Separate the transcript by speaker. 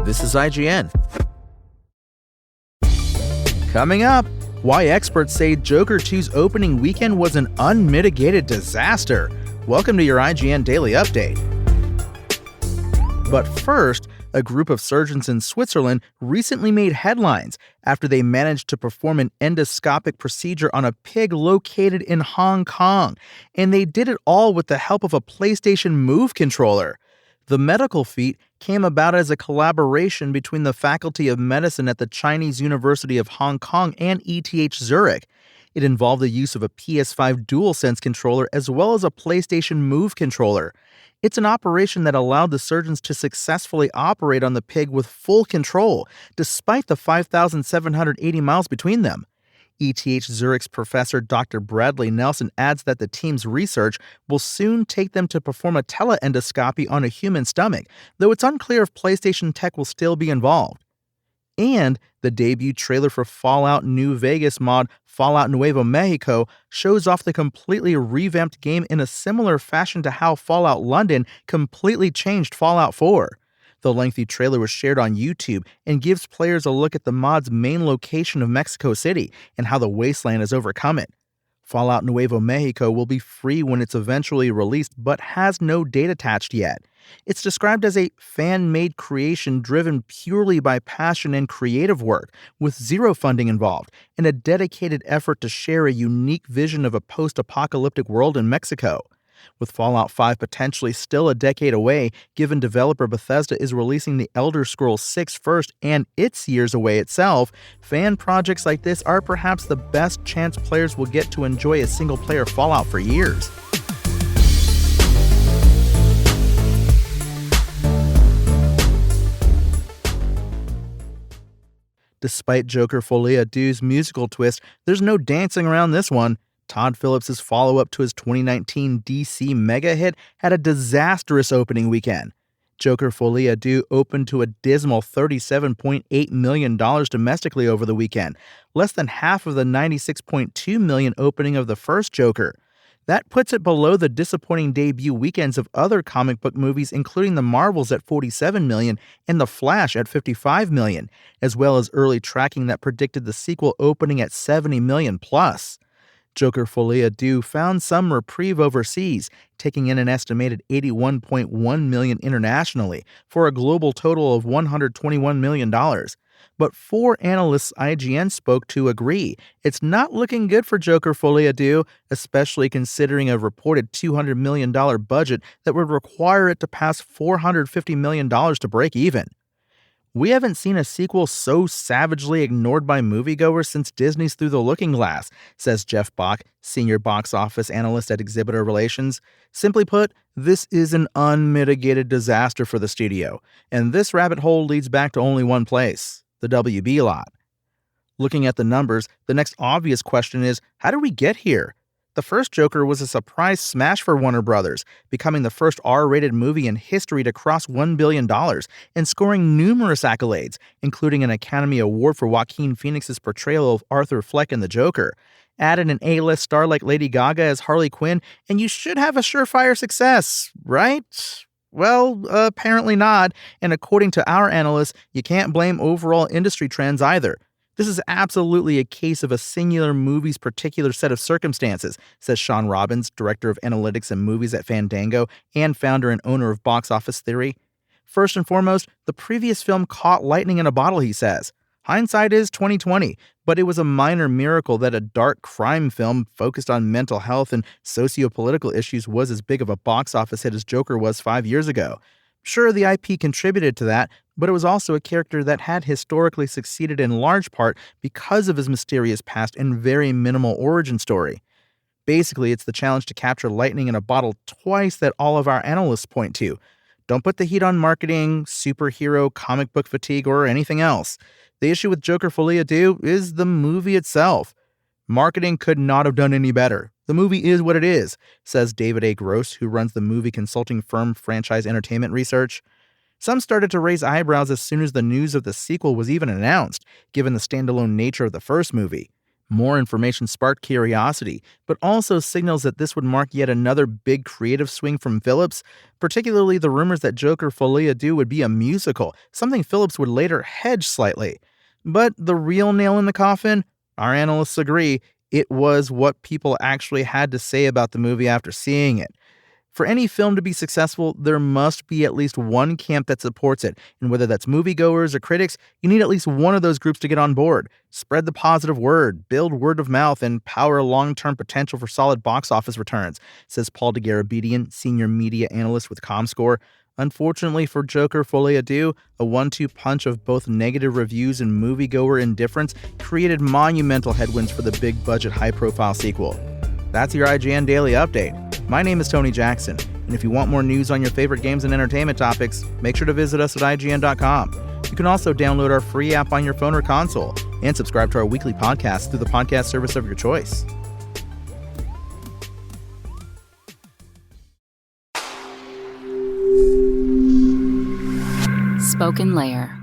Speaker 1: This is IGN. Coming up, why experts say Joker 2's opening weekend was an unmitigated disaster. Welcome to your IGN Daily Update. But first, a group of surgeons in Switzerland recently made headlines after they managed to perform an endoscopic procedure on a pig located in Hong Kong, and they did it all with the help of a PlayStation Move controller. The medical feat came about as a collaboration between the Faculty of Medicine at the Chinese University of Hong Kong and ETH Zurich. It involved the use of a PS5 DualSense controller as well as a PlayStation Move controller. It's an operation that allowed the surgeons to successfully operate on the pig with full control, despite the 5,780 miles between them. ETH Zurich's professor Dr. Bradley Nelson adds that the team's research will soon take them to perform a teleendoscopy on a human stomach, though it's unclear if PlayStation tech will still be involved. And the debut trailer for Fallout New Vegas mod Fallout Nuevo Mexico shows off the completely revamped game in a similar fashion to how Fallout London completely changed Fallout 4. The lengthy trailer was shared on YouTube and gives players a look at the mod's main location of Mexico City and how the wasteland has overcome it. Fallout Nuevo Mexico will be free when it's eventually released, but has no date attached yet. It's described as a fan-made creation driven purely by passion and creative work, with zero funding involved, and a dedicated effort to share a unique vision of a post-apocalyptic world in Mexico. With Fallout 5 potentially still a decade away, given developer Bethesda is releasing The Elder Scrolls 6 first and it's years away itself, fan projects like this are perhaps the best chance players will get to enjoy a single-player Fallout for years. Despite Joker Folie à Deux's musical twist, there's no dancing around this one. Todd Phillips' follow-up to his 2019 DC mega hit had a disastrous opening weekend. Joker Folie à Deux opened to a dismal $37.8 million domestically over the weekend, less than half of the $96.2 million opening of the first Joker. That puts it below the disappointing debut weekends of other comic book movies, including The Marvels at $47 million and The Flash at $55 million, as well as early tracking that predicted the sequel opening at $70 million plus. Joker Folie à Deux found some reprieve overseas, taking in an estimated $81.1 million internationally, for a global total of $121 million. But four analysts IGN spoke to agree it's not looking good for Joker Folie à Deux, especially considering a reported $200 million budget that would require it to pass $450 million to break even. We haven't seen a sequel so savagely ignored by moviegoers since Disney's Through the Looking Glass, says Jeff Bach, senior box office analyst at Exhibitor Relations. Simply put, this is an unmitigated disaster for the studio, and this rabbit hole leads back to only one place, the WB lot. Looking at the numbers, the next obvious question is, how did we get here? The first Joker was a surprise smash for Warner Brothers, becoming the first R-rated movie in history to cross $1 billion and scoring numerous accolades, including an Academy Award for Joaquin Phoenix's portrayal of Arthur Fleck in The Joker. Add in an A-list star like Lady Gaga as Harley Quinn, and you should have a surefire success, right? Well, apparently not, and according to our analysts, you can't blame overall industry trends either. This is absolutely a case of a singular movie's particular set of circumstances, says Sean Robbins, director of analytics and movies at Fandango and founder and owner of Box Office Theory. First and foremost, the previous film caught lightning in a bottle, he says. Hindsight is 20/20, but it was a minor miracle that a dark crime film focused on mental health and socio-political issues was as big of a box office hit as Joker was 5 years ago. Sure, the IP contributed to that, but it was also a character that had historically succeeded in large part because of his mysterious past and very minimal origin story. Basically, it's the challenge to capture lightning in a bottle twice that all of our analysts point to. Don't put the heat on marketing, superhero, comic book fatigue, or anything else. The issue with Joker Folie à Deux is the movie itself. Marketing could not have done any better. The movie is what it is, says David A. Gross, who runs the movie consulting firm Franchise Entertainment Research. Some started to raise eyebrows as soon as the news of the sequel was even announced, given the standalone nature of the first movie. More information sparked curiosity, but also signals that this would mark yet another big creative swing from Phillips, particularly the rumors that Joker Folia Do would be a musical, something Phillips would later hedge slightly. But the real nail in the coffin? Our analysts agree, it was what people actually had to say about the movie after seeing it. For any film to be successful, there must be at least one camp that supports it, and whether that's moviegoers or critics, you need at least one of those groups to get on board. Spread the positive word, build word of mouth, and power long-term potential for solid box office returns, says Paul DeGarabedian, senior media analyst with ComScore. Unfortunately for Joker Folie Do, a 1-2 punch of both negative reviews and moviegoer indifference created monumental headwinds for the big-budget, high-profile sequel. That's your IGN Daily Update. My name is Tony Jackson, and if you want more news on your favorite games and entertainment topics, make sure to visit us at IGN.com. You can also download our free app on your phone or console, and subscribe to our weekly podcast through the podcast service of your choice.
Speaker 2: Spoken Layer.